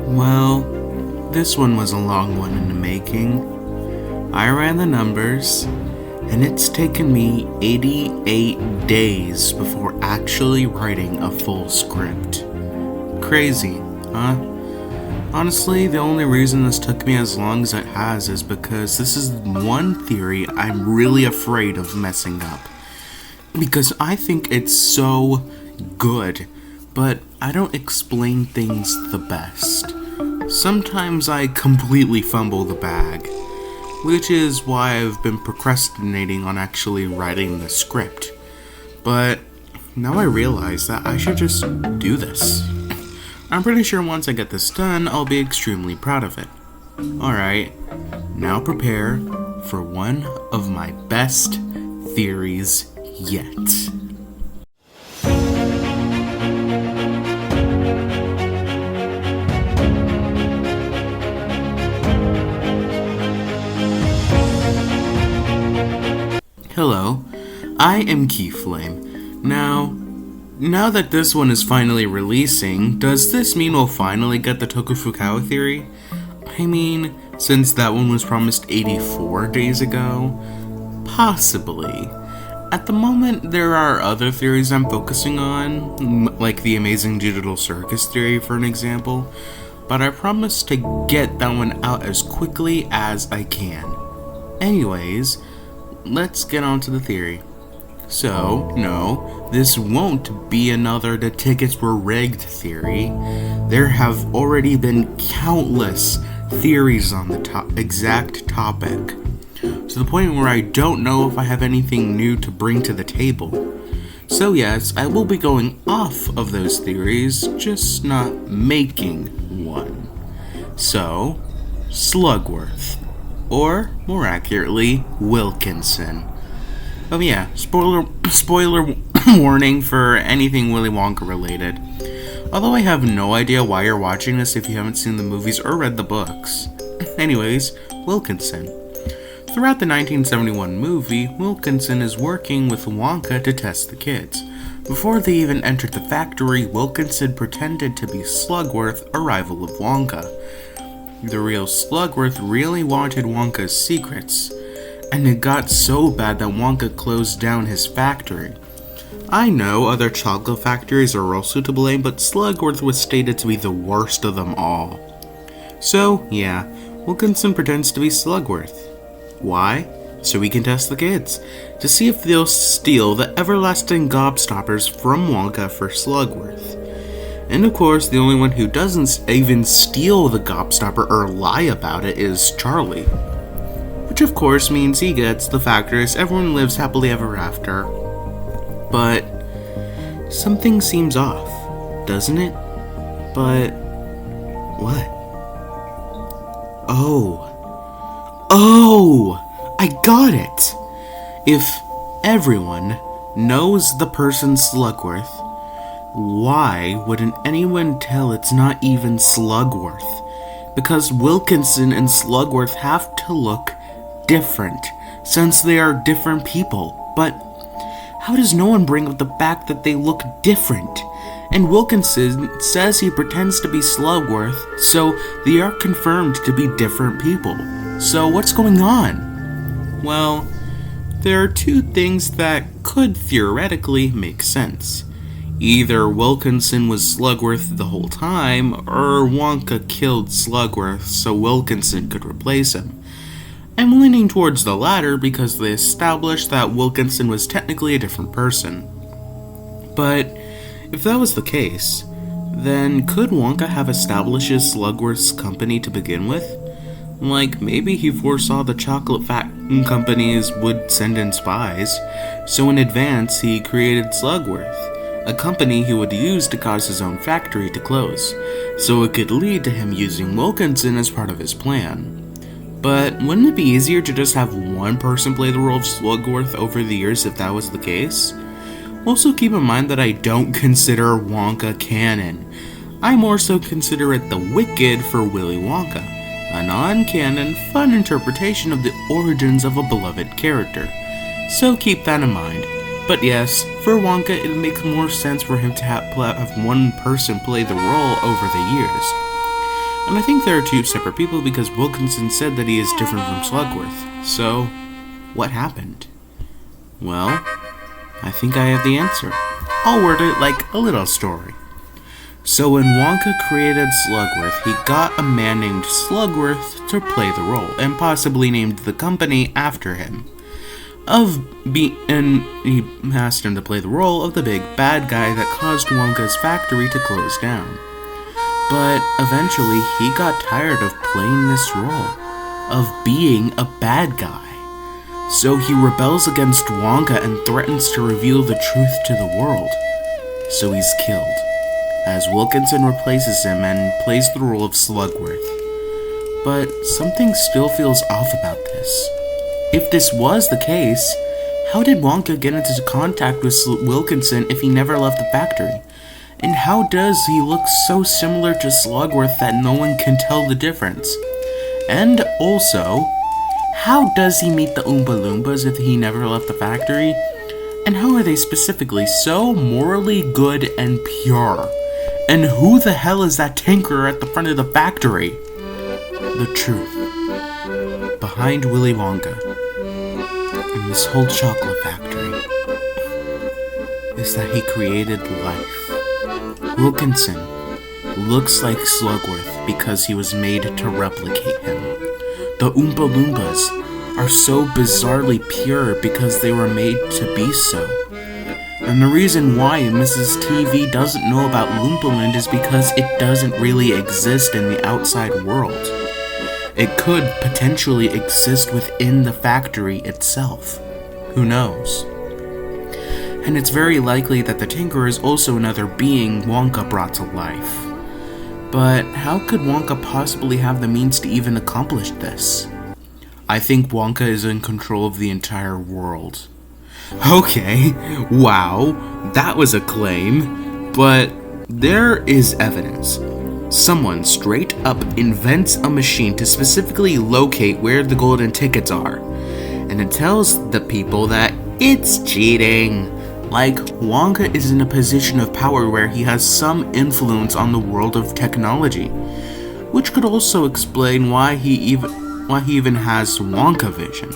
Well, this one was a long one in the making. I ran the numbers, and it's taken me 88 days before actually writing a full script. Crazy, huh? Honestly, the only reason this took me as long as it has is because this is one theory I'm really afraid of messing up. Because I think it's so good, but I don't explain things the best. Sometimes I completely fumble the bag, which is why I've been procrastinating on actually writing the script. But now I realize that I should just do this. I'm pretty sure once I get this done, I'll be extremely proud of it. Alright, now prepare for one of my best theories yet. Hello, I am Keyflame. Now that this one is finally releasing, does this mean we'll finally get the Tokufukawa theory? I mean, since that one was promised 84 days ago? Possibly. At the moment, there are other theories I'm focusing on, like the Amazing Digital Circus theory for an example, but I promise to get that one out as quickly as I can. Anyways, let's get on to the theory. So, no, this won't be another the tickets were rigged theory. There have already been countless theories on the exact topic, to the point where I don't know if I have anything new to bring to the table. So yes, I will be going off of those theories, just not making one. So, Slugworth, or more accurately, Wilkinson. Oh yeah, spoiler warning for anything Willy Wonka related. Although I have no idea why you're watching this if you haven't seen the movies or read the books. Anyways, Wilkinson. Throughout the 1971 movie, Wilkinson is working with Wonka to test the kids. Before they even entered the factory, Wilkinson pretended to be Slugworth, a rival of Wonka. The real Slugworth really wanted Wonka's secrets, and it got so bad that Wonka closed down his factory. I know other chocolate factories are also to blame, but Slugworth was stated to be the worst of them all. So, yeah, Wilkinson pretends to be Slugworth. Why? So he can test the kids, to see if they'll steal the everlasting gobstoppers from Wonka for Slugworth. And of course, the only one who doesn't even steal the gobstopper or lie about it is Charlie. Which of course means he gets the factor as everyone lives happily ever after. But something seems off, doesn't it? But what? Oh, I got it! If everyone knows the person Slugworth, why wouldn't anyone tell it's not even Slugworth? Because Wilkinson and Slugworth have to look different, since they are different people. But how does no one bring up the fact that they look different? And Wilkinson says he pretends to be Slugworth, so they are confirmed to be different people. So what's going on? Well, there are two things that could theoretically make sense. Either Wilkinson was Slugworth the whole time, or Wonka killed Slugworth so Wilkinson could replace him. I'm leaning towards the latter because they established that Wilkinson was technically a different person. But if that was the case, then could Wonka have established his Slugworth's company to begin with? Like, maybe he foresaw the chocolate companies would send in spies, so in advance he created Slugworth, a company he would use to cause his own factory to close, so it could lead to him using Wilkinson as part of his plan. But wouldn't it be easier to just have one person play the role of Slugworth over the years if that was the case? Also keep in mind that I don't consider Wonka canon. I more so consider it the Wicked for Willy Wonka, a non-canon, fun interpretation of the origins of a beloved character. So keep that in mind. But yes, for Wonka it makes more sense for him to have one person play the role over the years. And I think there are two separate people because Wilkinson said that he is different from Slugworth. So, what happened? Well, I think I have the answer. I'll word it like a little story. So when Wonka created Slugworth, he got a man named Slugworth to play the role, and possibly named the company after him. And he asked him to play the role of the big bad guy that caused Wonka's factory to close down. But eventually, he got tired of playing this role, of being a bad guy. So he rebels against Wonka and threatens to reveal the truth to the world. So he's killed, as Wilkinson replaces him and plays the role of Slugworth. But something still feels off about this. If this was the case, how did Wonka get into contact with Wilkinson if he never left the factory? And how does he look so similar to Slugworth that no one can tell the difference? And also, how does he meet the Oompa Loompas if he never left the factory? And how are they specifically so morally good and pure? And who the hell is that tinkerer at the front of the factory? The truth behind Willy Wonka and this whole chocolate factory is that he created life. Wilkinson looks like Slugworth because he was made to replicate him. The Oompa Loompas are so bizarrely pure because they were made to be so. And the reason why Mrs. TV doesn't know about Loompa is because it doesn't really exist in the outside world. It could potentially exist within the factory itself. Who knows? And it's very likely that the Tinkerer is also another being Wonka brought to life. But how could Wonka possibly have the means to even accomplish this? I think Wonka is in control of the entire world. Okay, wow, that was a claim, but there is evidence. Someone straight up invents a machine to specifically locate where the golden tickets are, and it tells the people that it's cheating. Like, Wonka is in a position of power where he has some influence on the world of technology, which could also explain why he even has Wonka vision.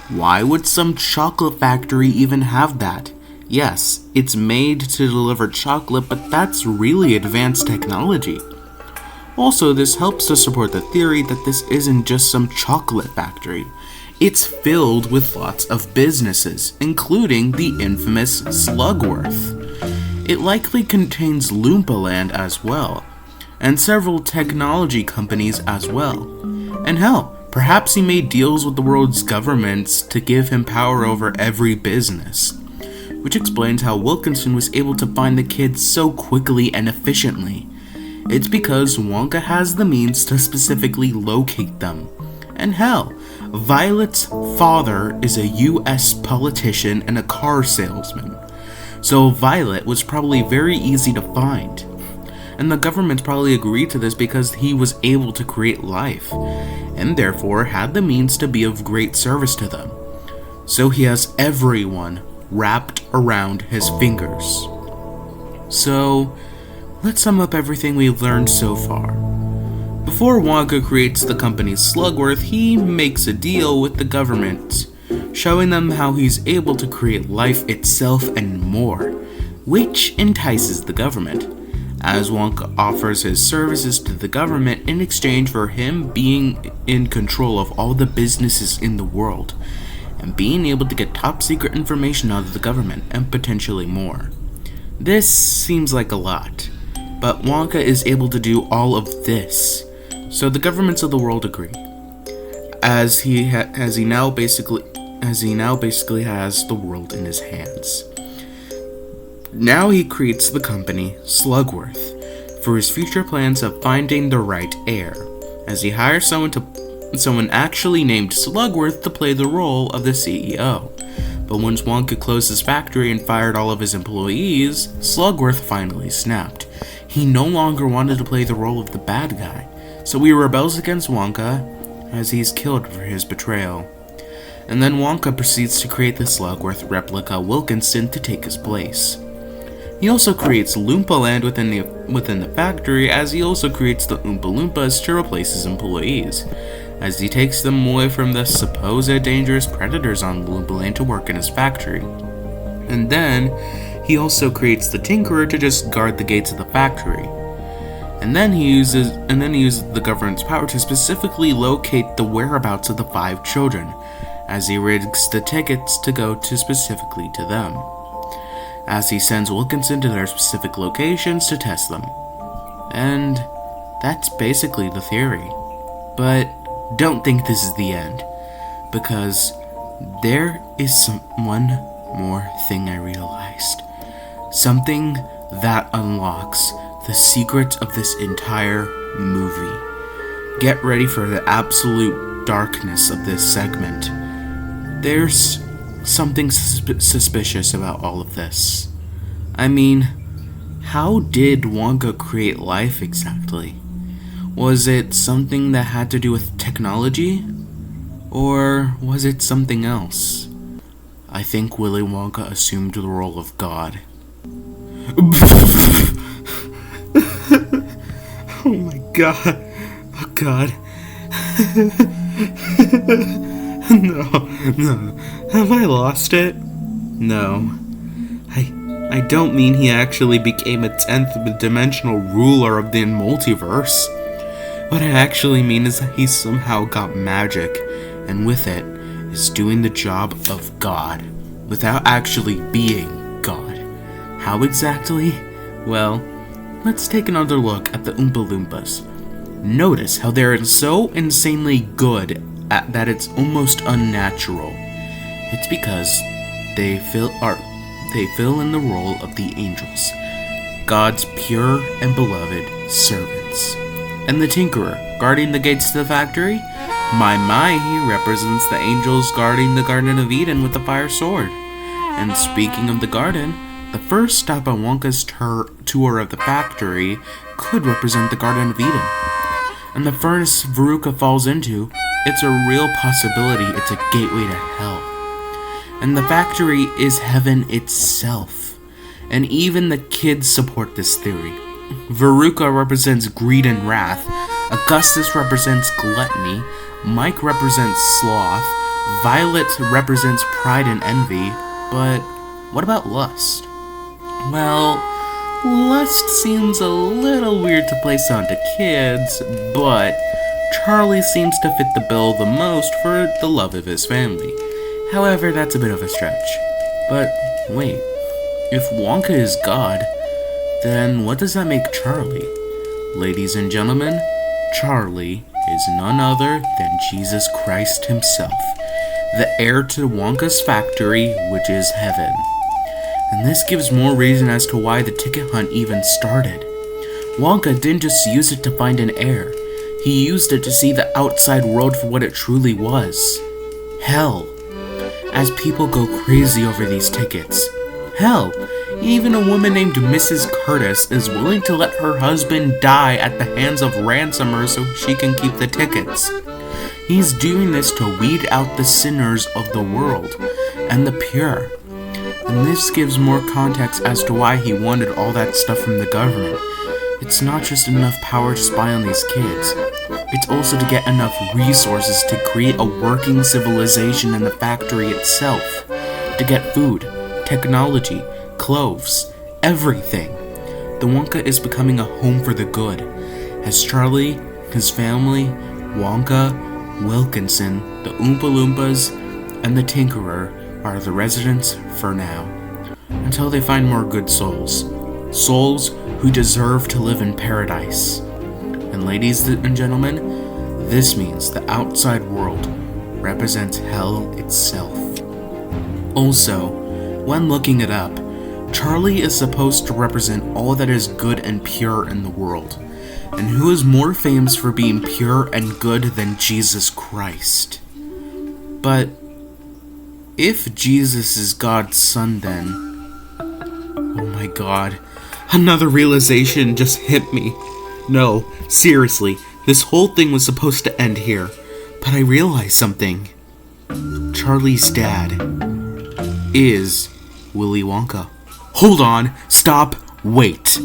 Why would some chocolate factory even have that? Yes, it's made to deliver chocolate, but that's really advanced technology. Also, this helps to support the theory that this isn't just some chocolate factory. It's filled with lots of businesses, including the infamous Slugworth. It likely contains Loompa Land as well, and several technology companies as well. And hell, perhaps he made deals with the world's governments to give him power over every business, which explains how Wilkinson was able to find the kids so quickly and efficiently. It's because Wonka has the means to specifically locate them. And hell, Violet's father is a US politician and a car salesman, so Violet was probably very easy to find. And the government probably agreed to this because he was able to create life, and therefore had the means to be of great service to them. So he has everyone wrapped around his fingers. So, let's sum up everything we've learned so far. Before Wonka creates the company Slugworth, he makes a deal with the government, showing them how he's able to create life itself and more, which entices the government, as Wonka offers his services to the government in exchange for him being in control of all the businesses in the world, and being able to get top secret information out of the government, and potentially more. This seems like a lot, but Wonka is able to do all of this, so the governments of the world agree, as he now basically has the world in his hands. Now he creates the company Slugworth for his future plans of finding the right heir, as he hires someone actually named Slugworth to play the role of the CEO. But once Wonka closed his factory and fired all of his employees, Slugworth finally snapped. He no longer wanted to play the role of the bad guy, so he rebels against Wonka as he's killed for his betrayal. And then Wonka proceeds to create the Slugworth replica Wilkinson to take his place. He also creates Loompa Land within the factory, as he also creates the Oompa Loompas to replace his employees, as he takes them away from the supposed dangerous predators on Loompa Land to work in his factory. And then, he also creates the Tinkerer to just guard the gates of the factory. And then he uses the government's power to specifically locate the whereabouts of the 5 children, as he rigs the tickets to go to specifically to them, as he sends Wilkinson to their specific locations to test them. And that's basically the theory. But don't think this is the end, because there is one more thing I realized. Something that unlocks the secret of this entire movie. Get ready for the absolute darkness of this segment. There's something suspicious about all of this. I mean, how did Wonka create life exactly? Was it something that had to do with technology? Or was it something else? I think Willy Wonka assumed the role of God. Oh my god. Oh god. No. Have I lost it? No. I don't mean he actually became a 10th dimensional ruler of the multiverse. What I actually mean is that he somehow got magic, and with it, is doing the job of God, without actually being God. How exactly? Well, let's take another look at the Oompa Loompas. Notice how they're so insanely good that it's almost unnatural. It's because they fill in the role of the angels, God's pure and beloved servants. And the Tinkerer, guarding the gates to the factory? He represents the angels guarding the Garden of Eden with the fire sword. And speaking of the garden, the first stop on Wonka's tour of the factory could represent the Garden of Eden. And the furnace Veruca falls into, it's a real possibility it's a gateway to hell. And the factory is heaven itself. And even the kids support this theory. Veruca represents greed and wrath, Augustus represents gluttony, Mike represents sloth, Violet represents pride and envy, but what about lust? Well, lust seems a little weird to place onto kids, but Charlie seems to fit the bill the most for the love of his family. However, that's a bit of a stretch. But wait, if Wonka is God, then what does that make Charlie? Ladies and gentlemen, Charlie is none other than Jesus Christ himself, the heir to Wonka's factory, which is heaven. And this gives more reason as to why the ticket hunt even started. Wonka didn't just use it to find an heir, he used it to see the outside world for what it truly was. Hell. As people go crazy over these tickets. Hell, even a woman named Mrs. Curtis is willing to let her husband die at the hands of ransomers so she can keep the tickets. He's doing this to weed out the sinners of the world and the pure. And this gives more context as to why he wanted all that stuff from the government. It's not just enough power to spy on these kids. It's also to get enough resources to create a working civilization in the factory itself. To get food, technology, clothes, everything. The Wonka is becoming a home for the good, as Charlie, his family, Wonka, Wilkinson, the Oompa Loompas, and the Tinkerer are the residents for now, until they find more good souls. Souls who deserve to live in paradise. And ladies and gentlemen, this means the outside world represents hell itself. Also, when looking it up, Charlie is supposed to represent all that is good and pure in the world. And who is more famous for being pure and good than Jesus Christ? But if Jesus is God's son, then... Oh my god. Another realization just hit me. No, seriously, this whole thing was supposed to end here. But I realized something. Charlie's dad is Willy Wonka. hold on, stop, wait.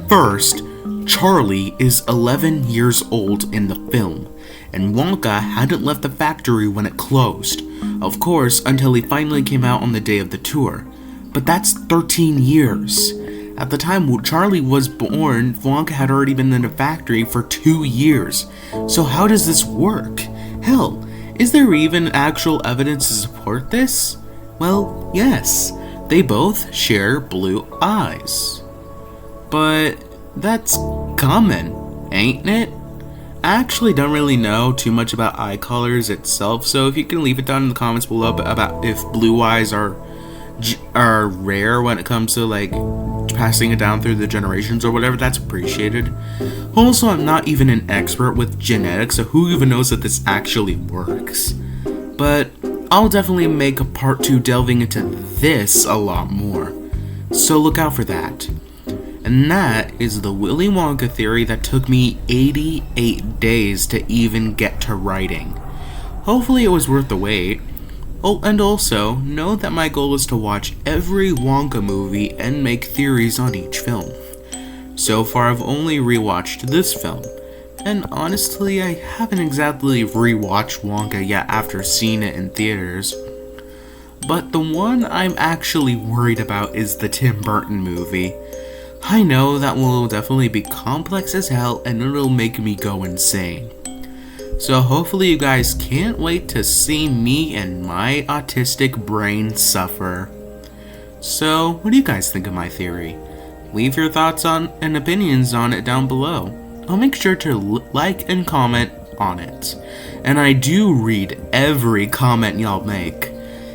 First, Charlie is 11 years old in the film, and Wonka hadn't left the factory when it closed. Of course, until he finally came out on the day of the tour. But that's 13 years. At the time Charlie was born, Wonka had already been in the factory for 2 years. So how does this work? Hell, is there even actual evidence to support this? Well, yes. They both share blue eyes. But that's common, ain't it? I actually don't really know too much about eye colors itself, so if you can leave it down in the comments below about if blue eyes are rare when it comes to like passing it down through the generations or whatever, that's appreciated. Also, I'm not even an expert with genetics, so who even knows that this actually works? But I'll definitely make a part 2 delving into this a lot more, so look out for that. And that is the Willy Wonka theory that took me 88 days to even get to writing. Hopefully it was worth the wait. Oh, and also, know that my goal is to watch every Wonka movie and make theories on each film. So far I've only rewatched this film, and honestly I haven't exactly rewatched Wonka yet after seeing it in theaters. But the one I'm actually worried about is the Tim Burton movie. I know that will definitely be complex as hell and it'll make me go insane. So hopefully you guys can't wait to see me and my autistic brain suffer. So, what do you guys think of my theory? Leave your thoughts on and opinions on it down below. I'll make sure to like and comment on it. And I do read every comment y'all make.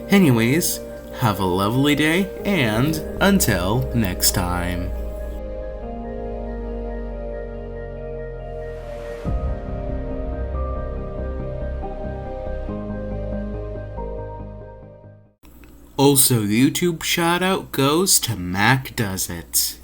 Anyways, have a lovely day and until next time. Also, YouTube shout out goes to Mac Does It.